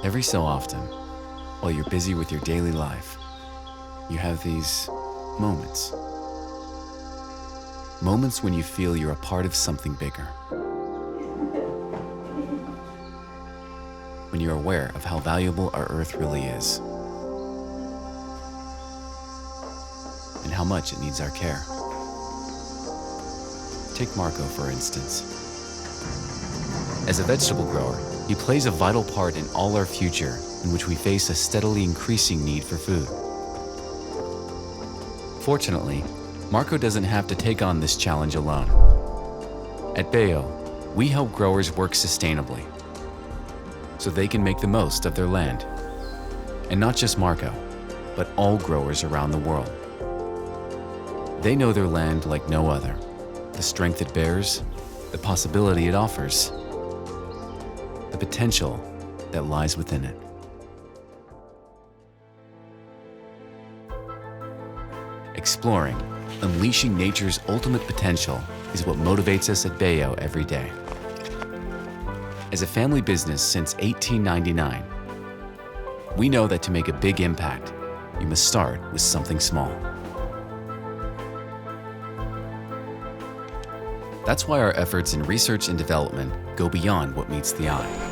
Every so often, while you're busy with your daily life, you have these moments. Moments when you feel you're a part of something bigger. When you're aware of how valuable our Earth really is. And how much it needs our care. Take Marco, for instance. As a vegetable grower, he plays a vital part in all our future, in which we face a steadily increasing need for food. Fortunately, Marco doesn't have to take on this challenge alone. At Bejo, we help growers work sustainably, so they can make the most of their land. And not just Marco, but all growers around the world. They know their land like no other, the strength it bears, the possibility it offers, the potential that lies within it. Exploring, unleashing nature's ultimate potential is what motivates us at Bejo every day. As a family business since 1899, we know that to make a big impact, you must start with something small. That's why our efforts in research and development go beyond what meets the eye.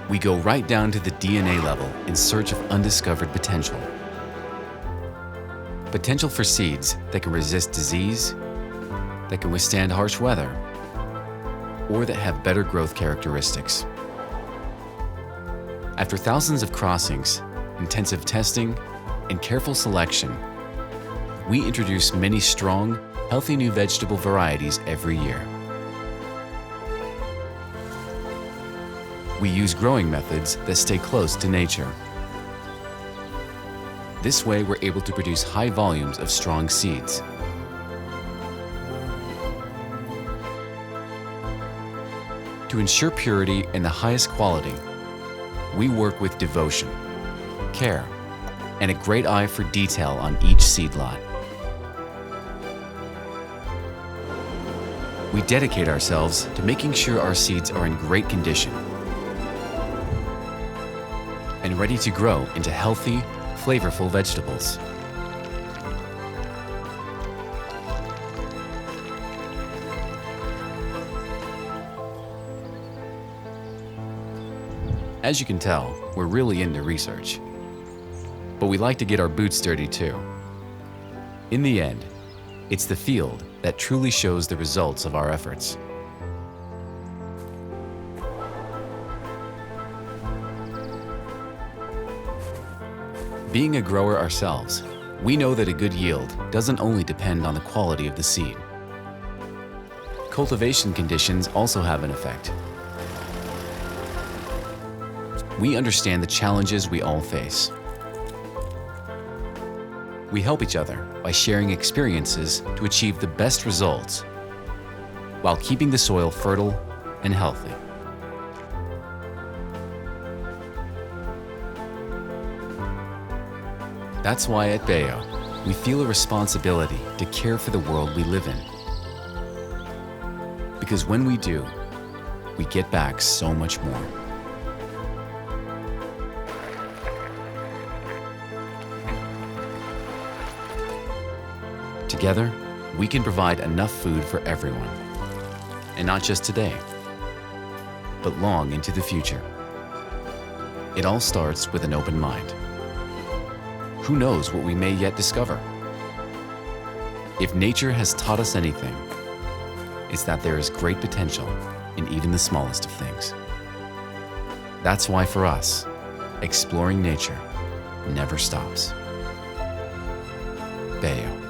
We go right down to the DNA level in search of undiscovered potential. Potential for seeds that can resist disease, that can withstand harsh weather, or that have better growth characteristics. After thousands of crossings, intensive testing, and careful selection, we introduce many strong, healthy new vegetable varieties every year. We use growing methods that stay close to nature. This way, we're able to produce high volumes of strong seeds. To ensure purity and the highest quality, we work with devotion, care, and a great eye for detail on each seed lot. We dedicate ourselves to making sure our seeds are in great condition and ready to grow into healthy, flavorful vegetables. As you can tell, we're really into research. But we like to get our boots dirty too. In the end, it's the field that truly shows the results of our efforts. Being a grower ourselves, we know that a good yield doesn't only depend on the quality of the seed. Cultivation conditions also have an effect. We understand the challenges we all face. We help each other by sharing experiences to achieve the best results while keeping the soil fertile and healthy. That's why at Bejo, we feel a responsibility to care for the world we live in. Because when we do, we get back so much more. Together, we can provide enough food for everyone. And not just today, but long into the future. It all starts with an open mind. Who knows what we may yet discover? If nature has taught us anything, it's that there is great potential in even the smallest of things. That's why for us, exploring nature never stops. Bejo.